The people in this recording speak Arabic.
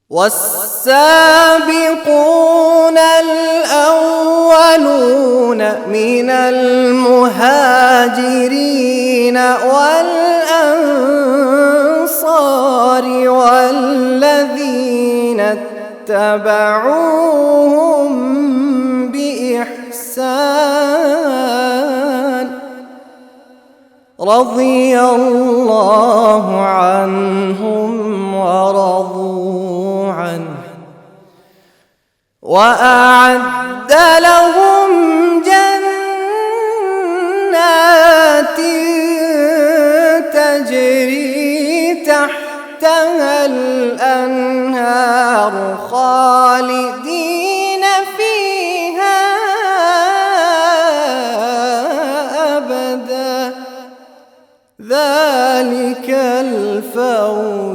والسابقون الأولون من المهاجرين والأنصار والذين اتبعوهم بإحسان رضي الله عنهم ورضوا عنه وأعد لهم جنات تجري تحتها الأنهار خالدين فيها أبدا ذلك الفوز